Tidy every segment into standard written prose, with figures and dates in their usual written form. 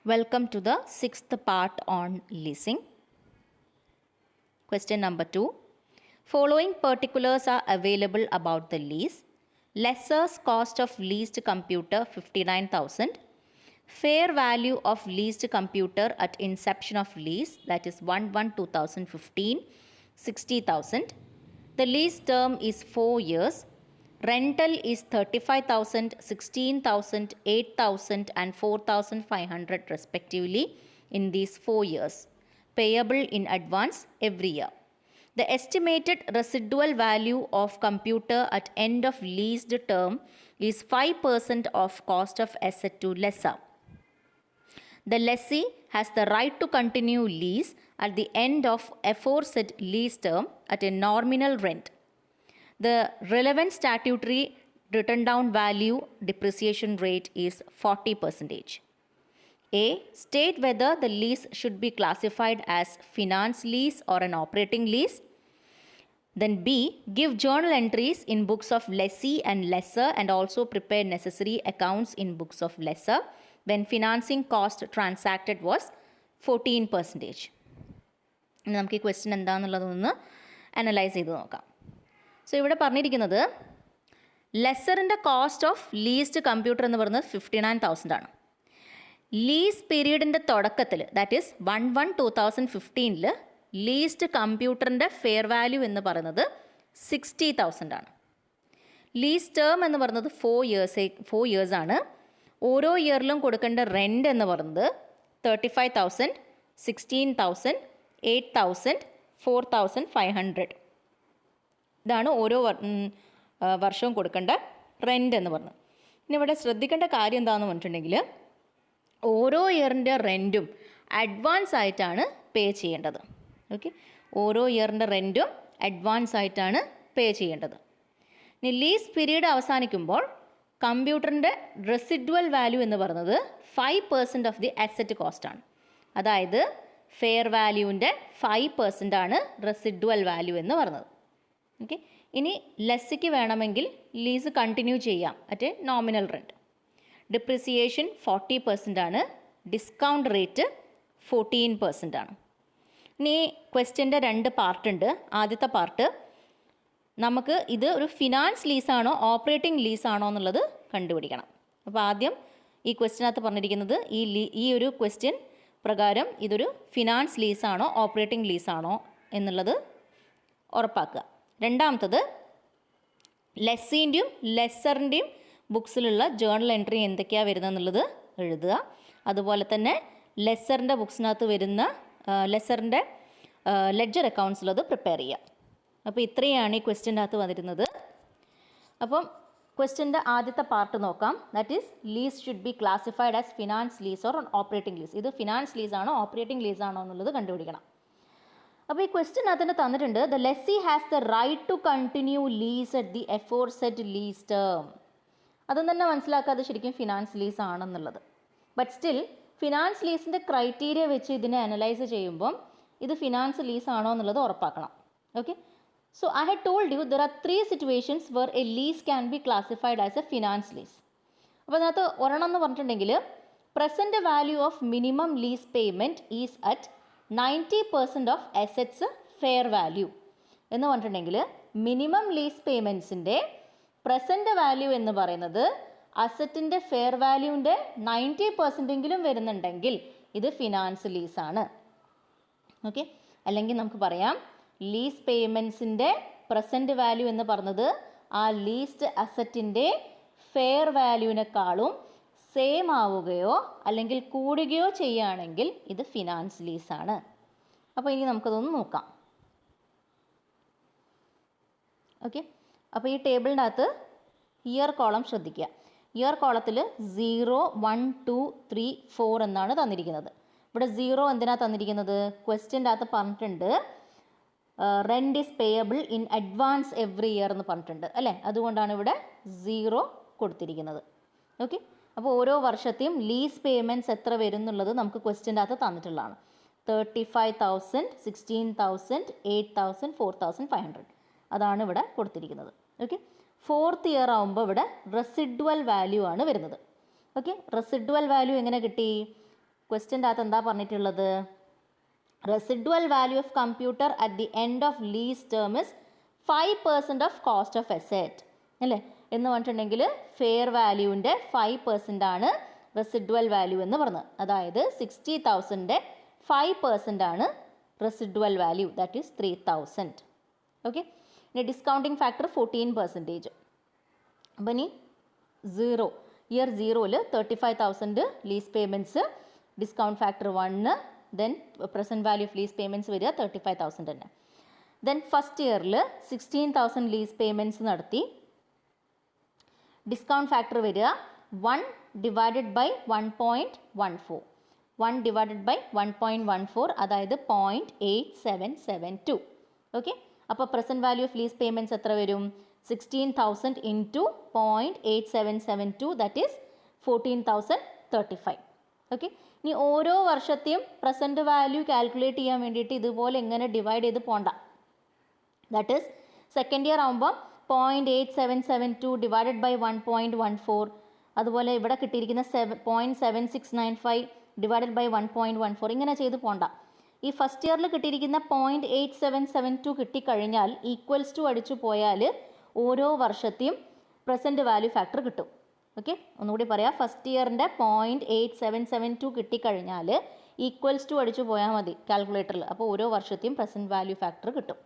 Welcome to the sixth part on leasing. Question number 2. Following particulars are available about the lease. Lessor's cost of leased computer 59,000. Fair value of leased computer at inception of lease, that is 1/1/2015, 60,000. The lease term is 4 years. Rental is 35,000, 16,000, 8,000 and 4,500 respectively in these 4 years, payable in advance every year. The estimated residual value of computer at end of leased term is 5% of cost of asset to lessor. The lessee has the right to continue lease at the end of aforesaid lease term at a nominal rent. The relevant statutory written down value depreciation rate is 40%. A. State whether the lease should be classified as finance lease or an operating lease. Then B. Give journal entries in books of lessee and lessor and also prepare necessary accounts in books of lessor when financing cost transacted was 14%. ഇനി നമുക്ക് ഈ question എന്താണെന്നുള്ളതൊന്ന് analyse ചെയ്ത് നോക്കാം. So ഇവിടെ പറഞ്ഞിരിക്കുന്നത് ലെസ്സറിൻ്റെ cost of leased computer എന്ന് പറയുന്നത് 59,000 ആണ്. ലീസ് പീരീഡിൻ്റെ തുടക്കത്തിൽ, ദാറ്റ് ഈസ് 1/1/2015 ലീസ്ഡ് കമ്പ്യൂട്ടറിൻ്റെ ഫെയർ വാല്യൂ എന്ന് പറയുന്നത് 60,000 ആണ്. ലീസ് ടേം എന്ന് പറയുന്നത് 4 ഇയേഴ്സ് ആണ്. ഓരോ ഇയറിലും കൊടുക്കേണ്ട റെൻ്റ് എന്ന് പറയുന്നത് 35,000, 16,000, 8,000, 4,500. ഇതാണ് ഓരോ വർഷവും കൊടുക്കേണ്ട റെൻ്റ് എന്ന് പറഞ്ഞത്. ഇനി ഇവിടെ ശ്രദ്ധിക്കേണ്ട കാര്യം എന്താണെന്ന് പറഞ്ഞിട്ടുണ്ടെങ്കിൽ ഓരോ ഇയറിൻ്റെ റെൻറ്റും അഡ്വാൻസ് ആയിട്ടാണ് പേ ചെയ്യേണ്ടത്. ഓക്കെ, ഓരോ ഇയറിൻ്റെ റെൻറ്റും അഡ്വാൻസ് ആയിട്ടാണ് പേ ചെയ്യേണ്ടത്. ഇനി ലീസ് പീരീഡ് അവസാനിക്കുമ്പോൾ കമ്പ്യൂട്ടറിൻ്റെ റെസിഡ്വൽ വാല്യൂ എന്ന് പറയുന്നത് 5% ഓഫ് ദി അസറ്റ് കോസ്റ്റാണ്. അതായത് ഫെയർ വാല്യൂവിൻ്റെ 5% ആണ് റെസിഡ്വൽ വാല്യൂ എന്ന് പറയുന്നത്. ഓക്കെ, ഇനി ലെസ്സിക്ക് വേണമെങ്കിൽ ലീസ് കണ്ടിന്യൂ ചെയ്യാം at A nominal rent. Depreciation 40% ആണ്. ഡിസ്കൗണ്ട് റേറ്റ് 14% ആണ്. ഇനി ക്വസ്റ്റ്യൻ്റെ 2 പാർട്ടുണ്ട്. ആദ്യത്തെ പാർട്ട് നമുക്ക് ഇത് ഒരു ഫിനാൻസ് ലീസാണോ ഓപ്പറേറ്റിംഗ് ലീസാണോ എന്നുള്ളത് കണ്ടുപിടിക്കണം. അപ്പോൾ ആദ്യം ഈ ക്വസ്റ്റ്യനകത്ത് പറഞ്ഞിരിക്കുന്നത് ഈ ഒരു ക്വസ്റ്റ്യൻ പ്രകാരം ഇതൊരു ഫിനാൻസ് ലീസാണോ ഓപ്പറേറ്റിംഗ് ലീസാണോ എന്നുള്ളത് ഉറപ്പാക്കുക. രണ്ടാമത്തത് ലെസ്സിൻ്റെയും ലെസ്സറിൻ്റെയും ബുക്സിലുള്ള ജേർണൽ എൻട്രി എന്തൊക്കെയാണ് വരുന്നതെന്നുള്ളത് എഴുതുക. അതുപോലെ തന്നെ ലെസ്സറിൻ്റെ ബുക്സിനകത്ത് വരുന്ന ലെസ്സറിൻ്റെ ലെഡ്ജർ അക്കൗണ്ട്സിലത് പ്രിപ്പയർ ചെയ്യുക. അപ്പോൾ ഇത്രയാണ് ഈ ക്വസ്റ്റ്യൻ്റെ അകത്ത് വന്നിരുന്നത്. അപ്പം ക്വസ്റ്റ്യൻ്റെ ആദ്യത്തെ പാർട്ട് നോക്കാം. That is lease should be classified as finance lease or operating lease. ഇത് ഫിനാൻസ് ലീസാണോ ഓപ്പറേറ്റിംഗ് ലീസാണോ എന്നുള്ളത് കണ്ടുപിടിക്കണം. അപ്പോൾ ഈ ക്വസ്റ്റ്യൻ അതിന് തന്നിട്ടുണ്ട്. The lessee has the right to continue lease at the aforesaid lease term. അതും തന്നെ മനസ്സിലാക്കാതെ ശരിക്കും ഫിനാൻസ് ലീസ് ആണെന്നുള്ളത്. ബട്ട് സ്റ്റിൽ ഫിനാൻസ് ലീസിൻ്റെ ക്രൈറ്റീരിയ വെച്ച് ഇതിനെ അനലൈസ് ചെയ്യുമ്പം ഇത് ഫിനാൻസ് ലീസ് ആണോ എന്നുള്ളത് ഉറപ്പാക്കണം. Okay, so I had told you there are 3 situations where a lease can be classified as a finance lease. അപ്പോൾ അതിനകത്ത് ഒരെണ്ണം എന്ന് പറഞ്ഞിട്ടുണ്ടെങ്കിൽ present value of minimum lease payment is at 90% of assets fair value എന്ന് പറഞ്ഞിട്ടുണ്ടെങ്കിൽ minimum lease പേയ്മെൻറ്റ്സിൻ്റെ present value എന്ന് പറയുന്നത് അസറ്റിൻ്റെ ഫെയർ വാല്യൂവിൻ്റെ 90% വരുന്നുണ്ടെങ്കിൽ ഇത് ഫിനാൻസ് ലീസാണ്. ഓക്കെ, അല്ലെങ്കിൽ നമുക്ക് പറയാം ലീസ് പേയ്മെൻറ്റ്സിൻ്റെ പ്രസൻറ്റ് വാല്യൂ എന്ന് പറഞ്ഞത് ആ ലീസ്ഡ് അസറ്റിൻ്റെ ഫെയർ വാല്യൂവിനേക്കാളും സെയിം ആവുകയോ അല്ലെങ്കിൽ കൂടുകയോ ചെയ്യുകയാണെങ്കിൽ ഇത് ഫിനാൻസ് ലീസാണ്. അപ്പോൾ ഇനി നമുക്കതൊന്ന് നോക്കാം. ഓക്കെ, അപ്പോൾ ഈ ടേബിളിൻ്റെ അകത്ത് ഇയർ കോളം ശ്രദ്ധിക്കുക. ഇയർ കോളത്തിൽ 0, 1, 2, 3, 4 എന്നാണ് തന്നിരിക്കുന്നത്. ഇവിടെ 0 എന്തിനാണ് തന്നിരിക്കുന്നത്? ക്വസ്റ്റ്യൻ്റെ അകത്ത് പറഞ്ഞിട്ടുണ്ട് rent is payable in advance every year എന്ന് പറഞ്ഞിട്ടുണ്ട് അല്ലേ, അതുകൊണ്ടാണ് ഇവിടെ 0 കൊടുത്തിരിക്കുന്നത്. ഓക്കെ, അപ്പോൾ ഓരോ വർഷത്തെയും ലീസ് പേയ്മെൻറ്റ്സ് എത്ര വരും എന്നുള്ളത് നമുക്ക് ക്വസ്റ്റ്യൻ്റെ അകത്ത് തന്നിട്ടുള്ളതാണ്. 35,000, 16,000, 8,000, 4,500 അതാണ് ഇവിടെ കൊടുത്തിരിക്കുന്നത്. ഓക്കെ, 4th ഇയർ ആകുമ്പോൾ ഇവിടെ റെസിഡ്വൽ വാല്യൂ ആണ് വരുന്നത്. ഓക്കെ, റെസിഡ്വൽ വാല്യൂ എങ്ങനെ കിട്ടി? ക്വസ്റ്റ്യൻ്റെ അകത്ത് എന്താ പറഞ്ഞിട്ടുള്ളത്? Residual value of computer at the end of lease term is 5% of cost of asset അല്ലേ എന്ന് പറഞ്ഞിട്ടുണ്ടെങ്കിൽ ഫെയർ വാല്യൂവിൻ്റെ 5% ആണ് റെസിഡ്വൽ വാല്യൂ എന്ന് പറഞ്ഞത്. അതായത് 60,000ൻ്റെ 5% ആണ് residual value, that is 3,000. Okay, ഇനി ഡിസ്കൗണ്ടിങ് ഫാക്ടർ 14%. അപ്പം ഇനി ഇയർ 0ൽ 35,000 lease payments, discount factor 1, then present value of lease payments വരിക 35,000 തന്നെ. ദെൻ ഫസ്റ്റ് ഇയറിൽ 16,000 ലീസ് പേയ്മെൻറ്റ്സ് നടത്തി, ഡിസ്കൗണ്ട് ഫാക്ടർ വരിക 1 ഡിവൈഡഡ് ബൈ 1.14, 1 ഡിവൈഡഡ് ബൈ 1.14 അതായത് 0.8772. ഓക്കെ, അപ്പോൾ present value of lease payments എത്ര വരും? 16,000 ഇൻറ്റു 0.8772 ദാറ്റ് ഈസ് 14,035. ഓക്കെ, ഇനി ഓരോ വർഷത്തെയും പ്രസൻറ്റ് വാല്യൂ കാൽക്കുലേറ്റ് ചെയ്യാൻ വേണ്ടിയിട്ട് ഇതുപോലെ എങ്ങനെ ഡിവൈഡ് ചെയ്ത് പോണ്ട. ദാറ്റ് ഈസ് സെക്കൻഡ് ഇയർ ആകുമ്പോൾ 0.8772 ഡിവൈഡഡ് ബൈ 1.14, അതുപോലെ ഇവിടെ കിട്ടിയിരിക്കുന്ന 0.7695 ഡിവൈഡഡ് ബൈ 1.14 ഇങ്ങനെ ചെയ്ത് പോണ്ട. ഈ ഫസ്റ്റ് ഇയറിൽ കിട്ടിയിരിക്കുന്ന 0.8772 കിട്ടിക്കഴിഞ്ഞാൽ ഈക്വൽസ് ടു അടിച്ചു പോയാൽ ഓരോ വർഷത്തെയും പ്രസൻറ്റ് വാല്യൂ ഫാക്ടർ കിട്ടും. ഓക്കെ, ഒന്നുകൂടി പറയാം, ഫസ്റ്റ് ഇയറിൻ്റെ 0.8772 കിട്ടിക്കഴിഞ്ഞാൽ ഈക്വൽസ് ടു അടിച്ചു പോയാൽ മതി കാൽക്കുലേറ്ററിൽ, അപ്പോൾ ഓരോ വർഷത്തെയും പ്രസൻറ്റ് വാല്യൂ ഫാക്ടർ കിട്ടും.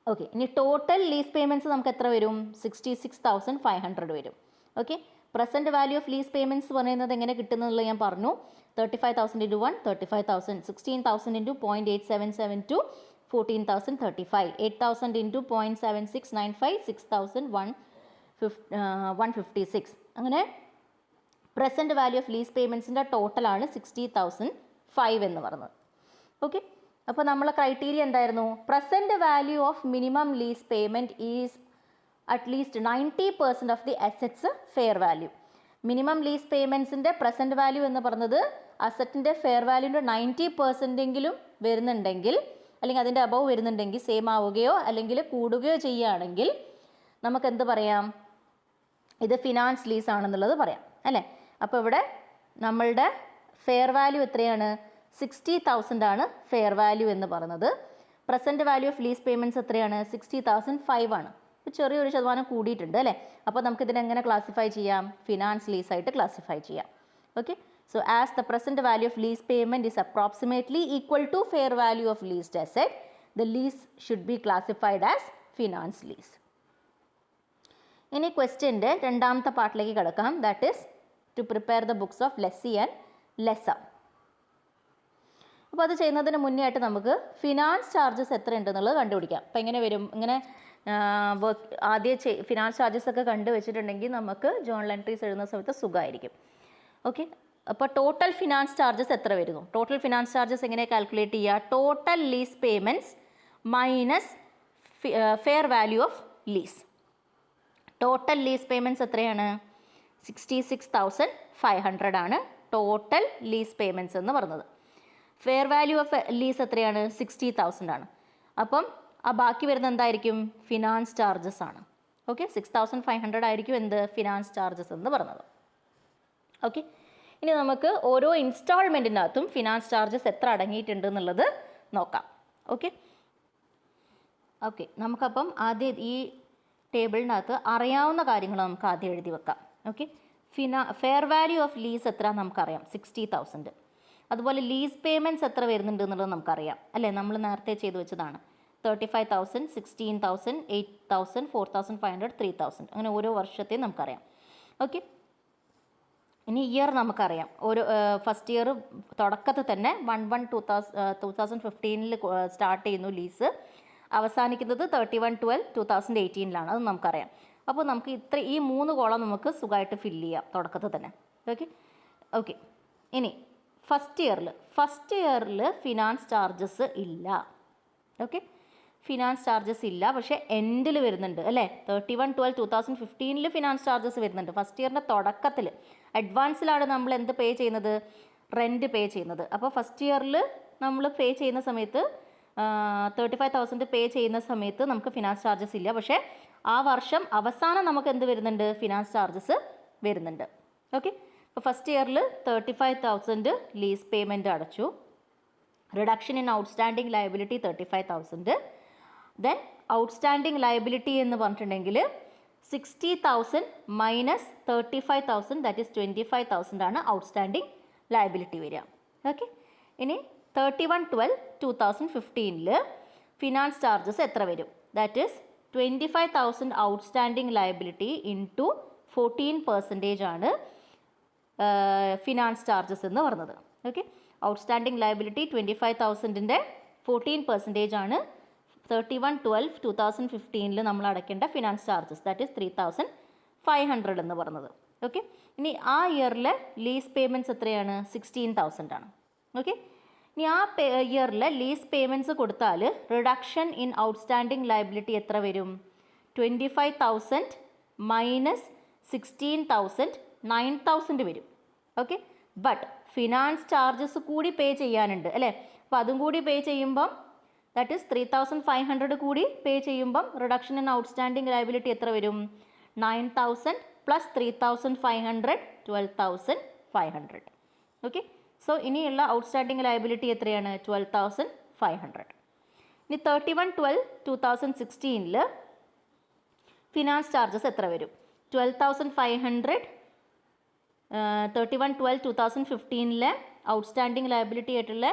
ഓക്കെ, ഇനി ടോട്ടൽ ലീസ് പേയ്മെൻറ്റ്സ് നമുക്ക് എത്ര വരും? 66,500 വരും. Okay, present value of lease payments പറയുന്നത് എങ്ങനെ കിട്ടുന്നുള്ളത് ഞാൻ പറഞ്ഞു. 35,000 ഇൻറ്റു 1 35,000, 16,000 ഇൻറ്റു 0.8772 14,035, 8,000 ഇൻറ്റു 0.7695 6,156. അങ്ങനെ പ്രസൻറ്റ് വാല്യൂ ഓഫ് ലീസ് പേയ്മെൻറ്റ്സിൻ്റെ ടോട്ടലാണ് 60,005 എന്ന് പറഞ്ഞത്. ഓക്കെ, അപ്പോൾ നമ്മളെ ക്രൈറ്റീരിയ എന്തായിരുന്നു? Present value of minimum lease payment is at least 90% of the assets fair value. Minimum lease പേയ്മെൻറ്റ്സിൻ്റെ പ്രസൻറ്റ് വാല്യൂ എന്ന് പറഞ്ഞത് അസറ്റിൻ്റെ ഫെയർ വാല്യൂൻ്റെ 90% വരുന്നുണ്ടെങ്കിൽ, അല്ലെങ്കിൽ അതിൻ്റെ അബവ് വരുന്നുണ്ടെങ്കിൽ, സെയിം ആവുകയോ അല്ലെങ്കിൽ കൂടുകയോ ചെയ്യുകയാണെങ്കിൽ നമുക്ക് എന്ത് പറയാം? ഇത് ഫിനാൻസ് ലീസ് ആണെന്നുള്ളത് പറയാം അല്ലേ. അപ്പോൾ ഇവിടെ നമ്മളുടെ ഫെയർ വാല്യൂ എത്രയാണ്? 60,000 ആണ് ഫെയർ വാല്യൂ എന്ന് പറയുന്നത്. Present value of lease payments എത്രയാണ്? 60,005 ആണ്. ഇപ്പോൾ ചെറിയൊരു ശതമാനം കൂടിയിട്ടുണ്ട് അല്ലേ. അപ്പോൾ നമുക്കിതിനെ എങ്ങനെ ക്ലാസിഫൈ ചെയ്യാം? ഫിനാൻസ് ലീസായിട്ട് ക്ലാസിഫൈ ചെയ്യാം. Okay, so as the present value of lease payment is approximately equal to fair value of leased asset, the lease should be classified as finance lease. ഇനി ക്വസ്റ്റ്യൻ്റെ രണ്ടാമത്തെ പാർട്ടിലേക്ക് കിടക്കാം, that is to prepare the books of lessee and lessor. അപ്പോൾ അത് ചെയ്യുന്നതിന് മുന്നേ ആയിട്ട് നമുക്ക് ഫിനാൻസ് ചാർജസ് എത്ര ഉണ്ടെന്നുള്ളത് കണ്ടുപിടിക്കാം. അപ്പോൾ എങ്ങനെ വരും? ഇങ്ങനെ ആദ്യം ഫിനാൻസ് ചാർജസ് ഒക്കെ കണ്ടുവച്ചിട്ടുണ്ടെങ്കിൽ നമുക്ക് ജേർണൽ എൻട്രീസ് എഴുതുന്ന സമയത്ത് സുഖമായിരിക്കും. ഓക്കെ, അപ്പോൾ ടോട്ടൽ ഫിനാൻസ് ചാർജസ് എത്ര വരുന്നു? ടോട്ടൽ ഫിനാൻസ് ചാർജസ് എങ്ങനെ കാൽക്കുലേറ്റ് ചെയ്യുക? Total lease payments minus fair value of lease. Total lease payments എത്രയാണ്? 66,500 ആണ് ടോട്ടൽ ലീസ് പേയ്മെൻറ്റ്സ് എന്ന് പറഞ്ഞത്. ഫെയർ വാല്യൂ ഓഫ് ലീസ് എത്രയാണ്? 60,000 ആണ്. അപ്പം ആ ബാക്കി വരുന്നത് എന്തായിരിക്കും? ഫിനാൻസ് ചാർജസ് ആണ്. ഓക്കെ, 6,500 ആയിരിക്കും എന്ത്? ഫിനാൻസ് ചാർജസ് എന്ന് പറഞ്ഞത്. ഓക്കെ, ഇനി നമുക്ക് ഓരോ ഇൻസ്റ്റാൾമെൻറ്റിനകത്തും ഫിനാൻസ് ചാർജസ് എത്ര അടങ്ങിയിട്ടുണ്ട് എന്നുള്ളത് നോക്കാം. ഓക്കെ, നമുക്കപ്പം ആദ്യം ഈ ടേബിളിനകത്ത് അറിയാവുന്ന കാര്യങ്ങൾ നമുക്ക് ആദ്യം എഴുതി വെക്കാം. Okay, fair value of lease എത്ര നമുക്കറിയാം? 60,000. അതുപോലെ ലീസ് പേയ്മെൻറ്റ്സ് എത്ര വരുന്നുണ്ട് എന്നുള്ളത് നമുക്കറിയാം അല്ലേ, നമ്മൾ നേരത്തെ ചെയ്തു വെച്ചതാണ്. 35,000, 16,000, 8,000, 4,500, 3,000 അങ്ങനെ ഓരോ വർഷത്തെയും നമുക്കറിയാം. ഓക്കെ, ഇനി ഇയർ നമുക്കറിയാം. ഒരു ഫസ്റ്റ് ഇയർ തുടക്കത്തിൽ തന്നെ 1/1/2015 സ്റ്റാർട്ട് ചെയ്യുന്നു ലീസ്, അവസാനിക്കുന്നത് 31/12/2018 അത് നമുക്കറിയാം. അപ്പോൾ നമുക്ക് ഈ 3 കോളം നമുക്ക് സുഖമായിട്ട് ഫില്ല് ചെയ്യാം തുടക്കത്തിൽ തന്നെ. ഓക്കെ, ഇനി ഫസ്റ്റ് ഇയറിൽ ഫിനാൻസ് ചാർജസ് ഇല്ല. ഓക്കെ, ഫിനാൻസ് ചാർജസ് ഇല്ല, പക്ഷേ എൻഡിൽ വരുന്നുണ്ട് അല്ലേ. 31/12/2015 ഫിനാൻസ് ചാർജസ് വരുന്നുണ്ട്. ഫസ്റ്റ് ഇയറിൻ്റെ തുടക്കത്തിൽ അഡ്വാൻസിലാണ് നമ്മൾ എന്ത് പേ ചെയ്യുന്നത്? റെൻറ്റ് പേ ചെയ്യുന്നത്. അപ്പോൾ ഫസ്റ്റ് ഇയറിൽ നമ്മൾ പേ ചെയ്യുന്ന സമയത്ത് 35,000 പേ ചെയ്യുന്ന സമയത്ത് നമുക്ക് ഫിനാൻസ് ചാർജസ് ഇല്ല, പക്ഷേ ആ വർഷം അവസാനം നമുക്ക് എന്ത് വരുന്നുണ്ട്? ഫിനാൻസ് ചാർജസ് വരുന്നുണ്ട്. ഓക്കെ, ഇപ്പോൾ ഫസ്റ്റ് ഇയറിൽ 35,000 ലീസ് പേയ്മെൻറ്റ് അടച്ചു. Reduction in outstanding liability 35,000. Then outstanding liability എന്ന് പറഞ്ഞിട്ടുണ്ടെങ്കിൽ 60,000 മൈനസ് 35,000 ദാറ്റ് ഈസ് 25,000 ആണ് ഔട്ട്സ്റ്റാൻഡിങ് ലയബിലിറ്റി വരിക. ഓക്കെ, ഇനി 31/12/2015 ഫിനാൻസ് ചാർജസ് എത്ര വരും? That is 25,000 outstanding liability into 14% ആണ് ഫിനാൻസ് ചാർജസ് എന്ന് പറഞ്ഞത്. ഓക്കെ, ഔട്ട്സ്റ്റാൻഡിങ് ലയബിലിറ്റി 25,000ൻ്റെ 14% ആണ് 31/12/2015 നമ്മൾ അടയ്ക്കേണ്ട ഫിനാൻസ് ചാർജസ്, ദാറ്റ് ഈസ് 3,500 എന്ന് പറഞ്ഞത്. ഓക്കെ, ഇനി ആ ഇയറിലെ ലീസ് പേയ്മെൻറ്റ്സ് എത്രയാണ്? 16,000 ആണ്. ഓക്കെ, ഇനി ആ ഇയറിലെ ലീസ് പേയ്മെൻറ്റ്സ് കൊടുത്താൽ റിഡക്ഷൻ ഇൻ ഔട്ട്സ്റ്റാൻഡിങ് ലയബിലിറ്റി എത്ര വരും? 25,000 മൈനസ് 16,000 9,000 വരും. ഓക്കെ, ബട്ട് ഫിനാൻസ് ചാർജസ് കൂടി പേ ചെയ്യാനുണ്ട് അല്ലേ? അപ്പോൾ അതും കൂടി പേ ചെയ്യുമ്പം ദാറ്റ് ഈസ് 3,500 കൂടി പേ ചെയ്യുമ്പം റിഡക്ഷൻ ഇൻ ഔട്ട്സ്റ്റാൻഡിങ് ലയബിലിറ്റി എത്ര വരും? 9,000 പ്ലസ് 3,500 12,500. ഓക്കെ, സോ ഇനിയുള്ള ഔട്ട്സ്റ്റാൻഡിങ് ലയബിലിറ്റി എത്രയാണ്? 12,500. ഇനി 31/12/2016 ഫിനാൻസ് ചാർജസ് എത്ര വരും? 12,500. 31/12/2015 ഔട്ട്സ്റ്റാൻഡിങ് ലയബിലിറ്റി ആയിട്ടുള്ള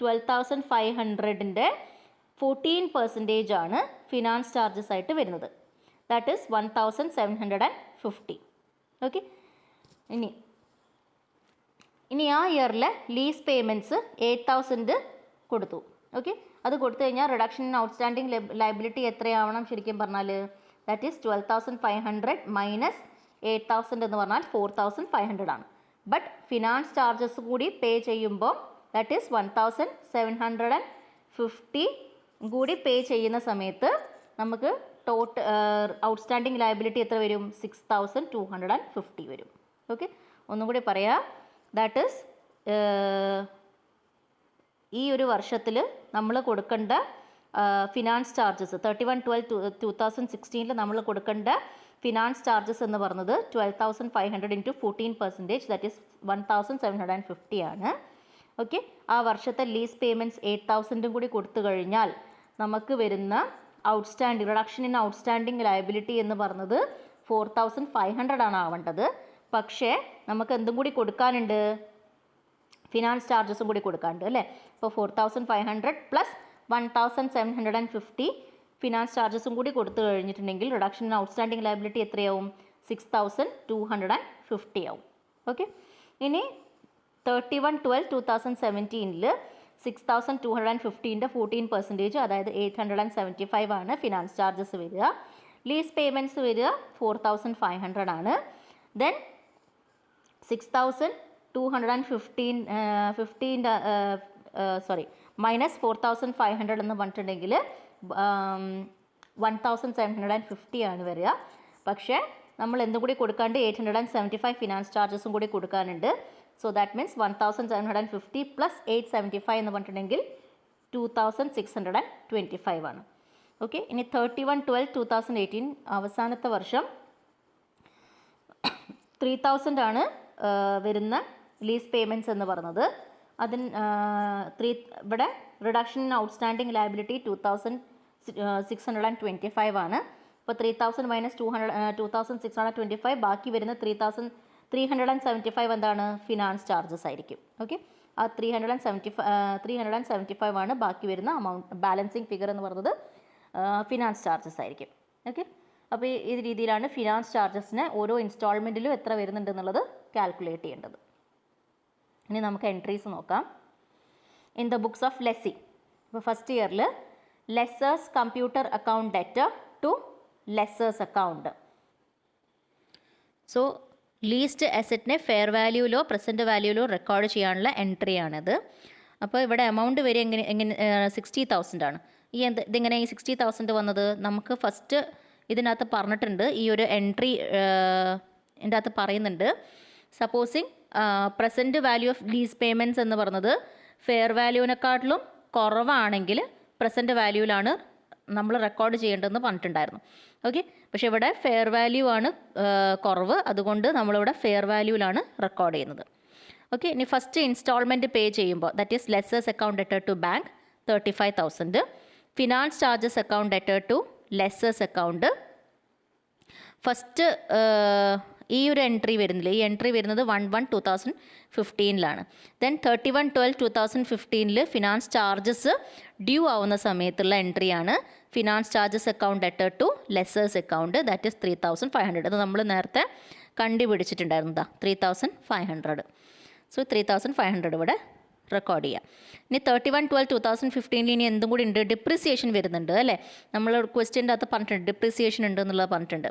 12,500ൻ്റെ 14% ആണ് ഫിനാൻസ് ചാർജസ് ആയിട്ട് വരുന്നത്. That is 1,750. ഓക്കെ, ഇനി ആ ഇയറിലെ ലീസ് പേയ്മെൻറ്റ്സ് 8,000 കൊടുത്തു. ഓക്കെ, അത് കൊടുത്തു കഴിഞ്ഞാൽ റിഡക്ഷൻ ഇൻ ഔട്ട്സ്റ്റാൻഡിങ് ലയബിലിറ്റി എത്രയാവണം ശരിക്കും പറഞ്ഞാൽ? ദാറ്റ് ഈസ് 12,500 മൈനസ് 8,000 എന്ന് പറഞ്ഞാൽ 4,500 ആണ്. ബട്ട് ഫിനാൻസ് ചാർജസ് കൂടി പേ ചെയ്യുമ്പോൾ ദാറ്റ് ഈസ് 1,750 കൂടി പേ ചെയ്യുന്ന സമയത്ത് നമുക്ക് ഔട്ട്സ്റ്റാൻഡിങ് ലയബിലിറ്റി എത്ര വരും? 6,250 വരും. ഓക്കെ, ഒന്നും കൂടി പറയാം. ദാറ്റ് ഈസ് ഈ ഒരു വർഷത്തിൽ നമ്മൾ കൊടുക്കേണ്ട ഫിനാൻസ് ചാർജസ് 31/12/2016 നമ്മൾ കൊടുക്കേണ്ട ഫിനാൻസ് ചാർജസ് എന്ന് പറഞ്ഞത് 12,500 ഇൻറ്റു 14%, ദാറ്റ് ഈസ് 1,750 ആണ്. ഓക്കെ, ആ വർഷത്തെ ലീസ് പേയ്മെൻറ്റ്സ് 8,000 കൂടി കൊടുത്തു കഴിഞ്ഞാൽ നമുക്ക് വരുന്ന outstanding reduction in outstanding liability എന്ന് പറഞ്ഞത് 4,500 ആണ് ആവേണ്ടത്. പക്ഷേ നമുക്ക് എന്തും കൂടി കൊടുക്കാനുണ്ട്? ഫിനാൻസ് ചാർജസും കൂടി കൊടുക്കാനുണ്ട് അല്ലേ? അപ്പോൾ 4,500 പ്ലസ് 1,750 ഫിനാൻസ് ചാർജസും കൂടി കൊടുത്തു കഴിഞ്ഞിട്ടുണ്ടെങ്കിൽ റിഡക്ഷൻ ഇൻ ഔട്ട്സ്റ്റാൻഡിങ് ലയബിലിറ്റി എത്രയാവും? 6,250 ആവും. ഓക്കെ, ഇനി 31/12/2017 6,250ൻ്റെ 14%, അതായത് 875 ആണ് ഫിനാൻസ് ചാർജസ് വരിക. ലീസ് പേയ്മെൻറ്റ്സ് വരിക 4,500 ആണ്. ദെൻ 6,215 മൈനസ് 4,500 എന്ന് പറഞ്ഞിട്ടുണ്ടെങ്കിൽ 1,750 ആണ് വരിക. പക്ഷേ നമ്മൾ എന്തും കൂടി കൊടുക്കാണ്ട് 875 ഫിനാൻസ് ചാർജസും കൂടി കൊടുക്കാനുണ്ട്. സോ ദാറ്റ് മീൻസ് 1,750 പ്ലസ് 875 എന്ന് പറഞ്ഞിട്ടുണ്ടെങ്കിൽ 2,625 ആണ്. ഓക്കെ, ഇനി 31/12/2018 അവസാനത്തെ വർഷം 3,000 ആണ് വരുന്ന ലീസ് പേയ്മെൻറ്റ്സ് എന്ന് പറഞ്ഞത്. ഇവിടെ റിഡക്ഷൻ ഇൻ ഔട്ട്സ്റ്റാൻഡിങ് ലയബിലിറ്റി 2,625 ആണ്. അപ്പോൾ 3,000 മൈനസ് 2,625 ബാക്കി വരുന്ന 3,375 എന്താണ്? ഫിനാൻസ് ചാർജസ് ആയിരിക്കും. ഓക്കെ, ആ 375 ആണ് ബാക്കി വരുന്ന അമൗണ്ട്. ബാലൻസിങ് ഫിഗർ എന്ന് പറയുന്നത് ഫിനാൻസ് ചാർജസ് ആയിരിക്കും. ഓക്കെ, അപ്പോൾ ഈ രീതിയിലാണ് ഫിനാൻസ് ചാർജസിന് ഓരോ ഇൻസ്റ്റാൾമെൻറ്റിലും എത്ര വരുന്നുണ്ട് എന്നുള്ളത് കാൽക്കുലേറ്റ് ചെയ്യേണ്ടത്. ഇനി നമുക്ക് എൻട്രീസ് നോക്കാം. In the books of lessee, ഇപ്പോൾ ഫസ്റ്റ് ഇയറിൽ lessor's computer account debtor to lessor's account. So leased അസറ്റിനെ ഫെയർ വാല്യൂയിലോ പ്രസൻറ്റ് വാല്യൂയിലോ റെക്കോർഡ് ചെയ്യാനുള്ള എൻട്രി ആണിത്. അപ്പോൾ ഇവിടെ എമൗണ്ട് വരെ എങ്ങനെ 60,000 ആണ്. ഇതിങ്ങനെ ഈ 60,000 വന്നത് നമുക്ക് ഫസ്റ്റ് ഇതിനകത്ത് പറഞ്ഞിട്ടുണ്ട്. ഈ ഒരു എൻട്രി ഇതിൻ്റെ അകത്ത് പറയുന്നുണ്ട്. Supposing present value of lease payments എന്ന് പറഞ്ഞത് ഫെയർ വാല്യൂവിനെക്കാട്ടിലും കുറവാണെങ്കിൽ പ്രസൻറ്റ് വാല്യൂവിലാണ് നമ്മൾ റെക്കോർഡ് ചെയ്യേണ്ടതെന്ന് പറഞ്ഞിട്ടുണ്ടായിരുന്നു. ഓക്കെ, പക്ഷേ ഇവിടെ ഫെയർ വാല്യൂ ആണ് കുറവ്, അതുകൊണ്ട് നമ്മളിവിടെ ഫെയർ വാല്യൂവിലാണ് റെക്കോർഡ് ചെയ്യുന്നത്. ഓക്കെ, ഇനി ഫസ്റ്റ് ഇൻസ്റ്റാൾമെൻറ്റ് പേ ചെയ്യുമ്പോൾ that is lessor's account debtor to bank 35,000, finance charges account debtor to lessor's account. First ഈ ഒരു എൻട്രി വരുന്നില്ല, ഈ എൻട്രി വരുന്നത് 1/1/2015 ദെൻ 31/12/2015 ഫിനാൻസ് ചാർജസ് ഡ്യൂ ആവുന്ന സമയത്തുള്ള എൻട്രിയാണ് finance charges account debtor to lessor's account, that is 3,500. അത് നമ്മൾ നേരത്തെ കണ്ടുപിടിച്ചിട്ടുണ്ടായിരുന്നതാ 3,500. സോ 3,500 ഇവിടെ റെക്കോർഡ് ചെയ്യാം. ഇനി 31/12/2015 ഇനി എന്തും കൂടി ഉണ്ട്, ഡിപ്രിസിയേഷൻ വരുന്നുണ്ട് അല്ലേ. നമ്മൾ ക്വസ്റ്റ്യൻ്റെ അകത്ത് പറഞ്ഞിട്ടുണ്ട് ഡിപ്രിസിയേഷൻ ഉണ്ട് എന്നുള്ളത് പറഞ്ഞിട്ടുണ്ട്.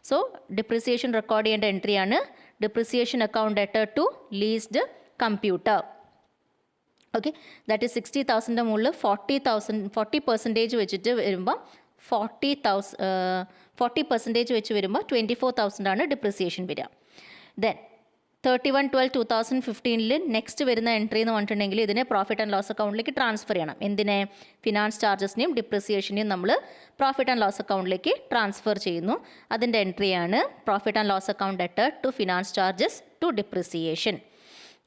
സോ ഡിപ്രിസിയേഷൻ റെക്കോർഡ് ചെയ്യേണ്ട എൻട്രിയാണ് depreciation account debtor to leased computer. Okay, that is 60,000 മുകളിൽ 40% വെച്ചിട്ട് വരുമ്പോൾ 40% വെച്ച് വരുമ്പോൾ 24,000 ആണ് ഡിപ്രിസിയേഷൻ വരിക. ദെൻ 31/12/2015 നെക്സ്റ്റ് വരുന്ന എൻട്രി എന്ന് പറഞ്ഞിട്ടുണ്ടെങ്കിൽ ഇതിനെ പ്രോഫിറ്റ് ആൻഡ് ലോസ് അക്കൗണ്ടിലേക്ക് ട്രാൻസ്ഫർ ചെയ്യണം. എന്തിനെ? ഫിനാൻസ് ചാർജസിനെയും ഡിപ്രിസിയേഷനെയും നമ്മൾ പ്രോഫിറ്റ് ആൻഡ് ലോസ് അക്കൗണ്ടിലേക്ക് ട്രാൻസ്ഫർ ചെയ്യുന്നു. അതിൻ്റെ എൻട്രിയാണ് profit and loss account debtor to finance charges to depreciation.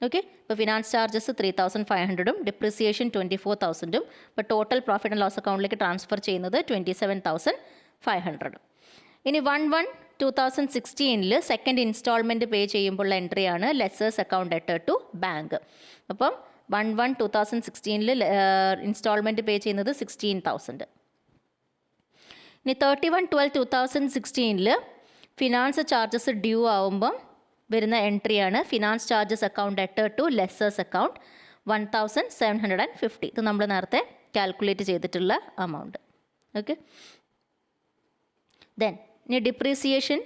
Okay, ഇപ്പോൾ ഫിനാൻസ് ചാർജസ് 3,500ഉം ഡിപ്രിസിയേഷൻ 24,000ഉം, ഇപ്പോൾ ടോട്ടൽ പ്രോഫിറ്റ് ആൻഡ് ലോസ് അക്കൗണ്ടിലേക്ക് ട്രാൻസ്ഫർ ചെയ്യുന്നത് 27,500. ഇനി 1/1/2016 സെക്കൻഡ് ഇൻസ്റ്റാൾമെൻറ്റ് പേ ചെയ്യുമ്പോഴുള്ള എൻട്രിയാണ് lessor's account debtor to bank. അപ്പം 1/1/2016 ഇൻസ്റ്റാൾമെൻറ്റ് പേ ചെയ്യുന്നത് 16,000. ഇനി 31/12/2016 ഫിനാൻസ് ചാർജസ് ഡ്യൂ ആവുമ്പം വരുന്ന എൻട്രിയാണ് finance charges account debtor to lessor's account 1,750. ഇത് നമ്മൾ നേരത്തെ കാൽക്കുലേറ്റ് ചെയ്തിട്ടുള്ള എമൗണ്ട്. ഓക്കെ, ദെൻ ഇനി ഡിപ്രീസിയേഷൻ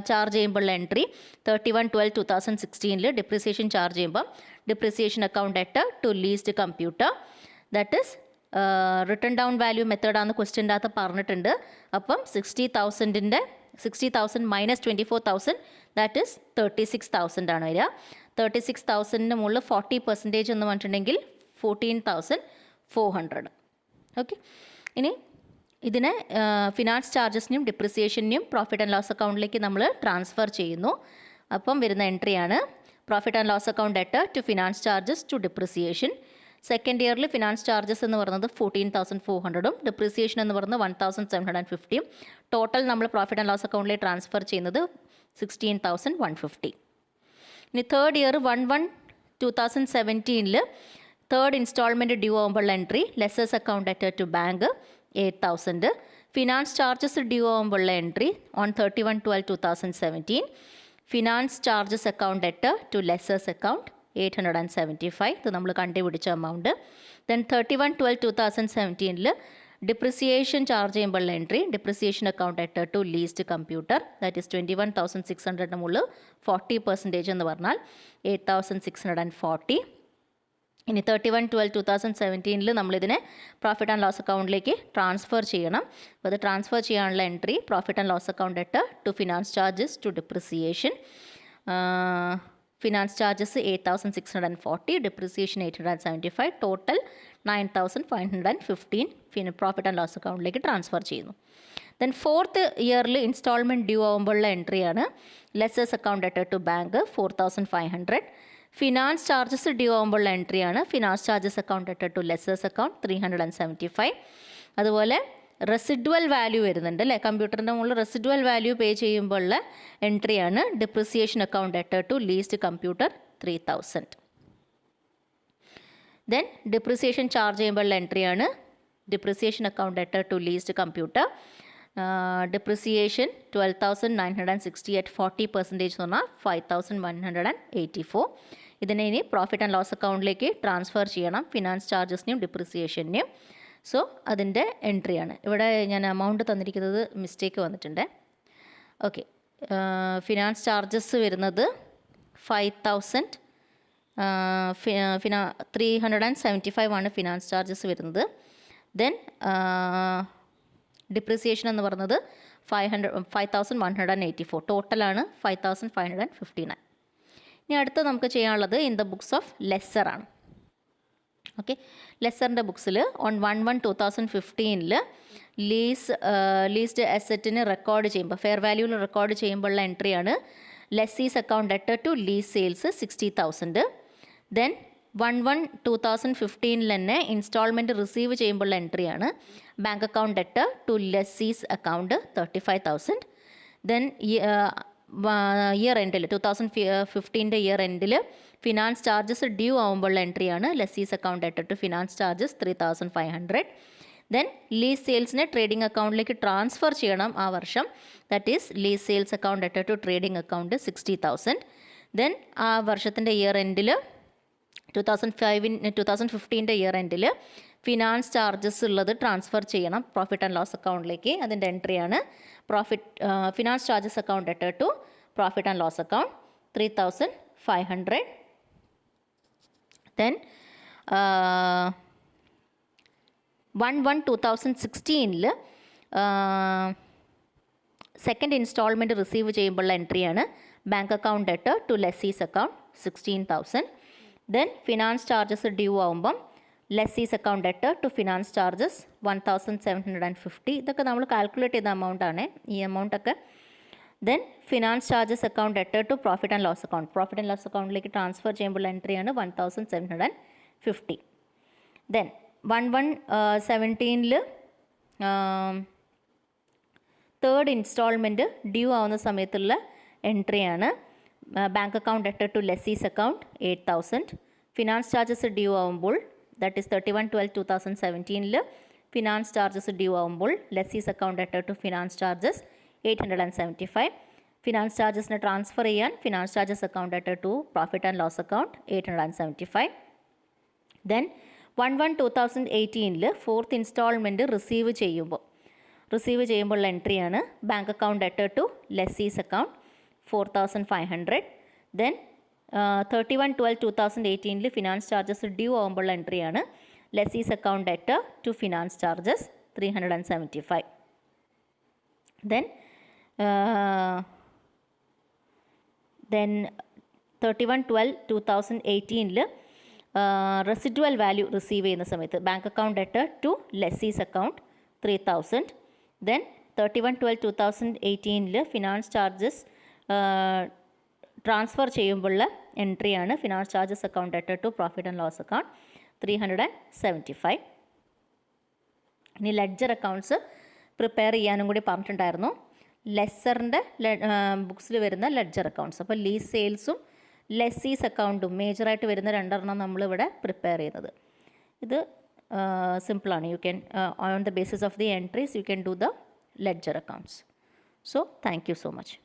ചാർജ് ചെയ്യുമ്പോഴുള്ള എൻട്രി 31/12/2016 ഡിപ്രീസിയേഷൻ ചാർജ് ചെയ്യുമ്പോൾ depreciation account debtor to leased computer, that is written down value മെത്തേഡാണെന്ന് ക്വസ്റ്റ്യൻ്റെ അകത്ത് പറഞ്ഞിട്ടുണ്ട്. അപ്പം 60,000 മൈനസ് 24,000 ദാറ്റ് ഈസ് 36,000 ആണ് വരിക. 36,000 മുകളിൽ 40% എന്ന് പറഞ്ഞിട്ടുണ്ടെങ്കിൽ 14,400. ഓക്കെ, ഇനി ഇതിനെ ഫിനാൻസ് ചാർജസിനെയും ഡിപ്രിസിയേഷനെയും പ്രോഫിറ്റ് ആൻഡ് ലോസ് അക്കൗണ്ടിലേക്ക് നമ്മൾ ട്രാൻസ്ഫർ ചെയ്യുന്നു. അപ്പം വരുന്ന എൻട്രിയാണ് profit and loss account debtor to finance charges to depreciation. Second ഇയറിൽ ഫിനാൻസ് ചാർജസ് എന്ന് പറയുന്നത് 14,400ഉം ഡിപ്രിസിയേഷൻ എന്ന് പറയുന്നത് 1,750. ടോട്ടൽ നമ്മൾ പ്രോഫിറ്റ് ആൻഡ് ലോസ് അക്കൗണ്ടിലേക്ക് ട്രാൻസ്ഫർ ചെയ്യുന്നത് 16,150. ഇനി third year 1/1/2017 third instalment due ആകുമ്പോഴുള്ള entry lessor's account debtor to bank 8,000. Finance charges due ആകുമ്പോഴുള്ള entry on 31/12/2017 finance charges account debtor to lessor's account 875. ഇത് നമ്മൾ കണ്ടുപിടിച്ച എമൗണ്ട്. ദെൻ 31/12/2017 ഡിപ്രിസിയേഷൻ ചാർജ് ചെയ്യുമ്പോഴുള്ള entry depreciation account debtor to leased computer, that is 21,600 മുകളിൽ 40% എന്ന് പറഞ്ഞാൽ 8,640. ഇനി 31/12/2017 നമ്മളിതിനെ പ്രോഫിറ്റ് ആൻഡ് ലോസ് അക്കൗണ്ടിലേക്ക് ട്രാൻസ്ഫർ ചെയ്യണം. അപ്പോൾ അത് ട്രാൻസ്ഫർ ചെയ്യാനുള്ള entry profit and loss account debtor to finance charges to depreciation. Finance charges 8,640, depreciation 875, total 9,515 profit and loss അക്കൗണ്ടിലേക്ക് ട്രാൻസ്ഫർ ചെയ്യുന്നു. ദെൻ ഫോർത്ത് ഇയറിൽ ഇൻസ്റ്റാൾമെൻറ്റ് ഡ്യൂ ആകുമ്പോഴുള്ള എൻട്രിയാണ് lessor's account debtor to bank 4,500. Finance charges due ആകുമ്പോഴുള്ള എൻട്രിയാണ് finance charges account debtor to lessor's account 375. അതുപോലെ residual value വരുന്നുണ്ട് അല്ലേ, കമ്പ്യൂട്ടറിൻ്റെ മുകളിൽ റെസിഡ്വൽ വാല്യൂ പേ ചെയ്യുമ്പോഴുള്ള എൻട്രിയാണ് depreciation account debtor to leased computer 3,000. Then depreciation charge ചെയ്യുമ്പോഴുള്ള എൻട്രിയാണ് depreciation account debtor to leased computer. Depreciation 12,968, 40% എന്ന് പറഞ്ഞാൽ 5,184. ഇതിനെ ഇനി പ്രോഫിറ്റ് ആൻഡ് ലോസ് അക്കൗണ്ടിലേക്ക് ട്രാൻസ്ഫർ ചെയ്യണം, ഫിനാൻസ് ചാർജസിനെയും ഡിപ്രിസിയേഷനെയും. സോ അതിൻ്റെ എൻട്രിയാണ് ഇവിടെ ഞാൻ എമൗണ്ട് തന്നിരിക്കുന്നത് മിസ്റ്റേക്ക് വന്നിട്ടുണ്ട്. ഓക്കെ, ഫിനാൻസ് ചാർജസ് വരുന്നത് 375 ആണ് ഫിനാൻസ് ചാർജസ് വരുന്നത്. ദെൻ ഡിപ്രിസിയേഷൻ എന്ന് പറയുന്നത് 5,184, ടോട്ടലാണ് 5,559. ഇനി അടുത്ത് നമുക്ക് ചെയ്യാനുള്ളത് in the books of lessor ആണ്. ഓക്കെ, ലെസ്സറിൻ്റെ ബുക്സിൽ ഓൺ 1/1/2015 ലീസ്ഡ് അസറ്റിന് റെക്കോർഡ് ചെയ്യുമ്പോൾ ഫെയർ വാല്യൂവിൽ റെക്കോർഡ് ചെയ്യുമ്പോഴുള്ള എൻട്രിയാണ് lessee's account debtor to lease sales 60,000. Then 1/1/2015 തന്നെ ഇൻസ്റ്റാൾമെൻറ്റ് റിസീവ് ചെയ്യുമ്പോഴുള്ള എൻട്രിയാണ് bank account debtor to lessee's account 35,000. Then year എൻഡിൽ 2015 ഇയർ എൻഡിൽ ഫിനാൻസ് ചാർജസ് ഡ്യൂ ആകുമ്പോഴുള്ള എൻട്രിയാണ് lessee's account debtor to finance charges 3,500. Then lease സെയിൽസിനെ ട്രേഡിംഗ് അക്കൗണ്ടിലേക്ക് ട്രാൻസ്ഫർ ചെയ്യണം ആ വർഷം, that is lease sales account debtor to trading account 60,000. Then ആ വർഷത്തിൻ്റെ ഇയർ എൻഡിൽ 2015 ഇയർ എൻഡിൽ ഫിനാൻസ് ചാർജസ് ഉള്ളത് ട്രാൻസ്ഫർ ചെയ്യണം പ്രോഫിറ്റ് ആൻഡ് ലോസ് അക്കൗണ്ടിലേക്ക്. അതിൻ്റെ എൻട്രിയാണ് finance charges account debtor to profit and loss account 3,500. Then 1/1/2016 second instalment receive ചെയ്യുമ്പോഴുള്ള എൻട്രിയാണ് bank account debtor to lessee's account 16,000. Then finance charges due ആകുമ്പം lessee's account debtor to finance charges 1,750. ഇതൊക്കെ നമ്മൾ calculate ചെയ്ത amount ആണ് ഈ എമൗണ്ടൊക്കെ. Then finance charges account debtor to profit and loss അക്കൗണ്ടിലേക്ക് ട്രാൻസ്ഫർ ചെയ്യുമ്പോൾ എൻട്രിയാണ് 1,750. ദെൻ 1/1/17 തേർഡ് ഇൻസ്റ്റാൾമെൻറ്റ് ഡ്യൂ ആവുന്ന സമയത്തുള്ള എൻട്രിയാണ് bank account debtor to lessee's account 8,000. Finance charges due ആവുമ്പോൾ that is 31/12/2017 finance charges due ആവുമ്പോൾ lessee's account debtor to finance charges 875. Finance ചാർജസിനെ transfer ചെയ്യാൻ finance charges account debtor to profit and loss account 875. Then 1/1/2018 fourth instalment receive ചെയ്യുമ്പോൾ എൻട്രിയാണ് bank account debtor to lessee's account 4,500. Then 31/12/2018 finance charges due ആകുമ്പോൾ എൻട്രിയാണ് lessee's account debtor to finance charges 375. Then 31/12/2018 residual value receive ചെയ്യുന്ന സമയത്ത് bank account debtor to lessee's account 3,000. Then 31/12/2018 finance charges transfer ചെയ്യുമ്പോഴുള്ള എൻട്രിയാണ് finance charges account debtor to profit and loss account 375. ഇനി ledger accounts prepare ചെയ്യാനും കൂടി പറഞ്ഞിട്ടുണ്ടായിരുന്നു. ലെസ്സറിൻ്റെ ബുക്സിൽ വരുന്ന ledger accounts, അപ്പോൾ ലീസ് സെയിൽസും ലെസ്സീസ് അക്കൗണ്ടും മേജറായിട്ട് വരുന്ന രണ്ടെണ്ണം നമ്മളിവിടെ പ്രിപ്പയർ ചെയ്യുന്നത്. ഇത് സിമ്പിളാണ്. You can on the basis of the entries you can do the ledger accounts. So thank you so much.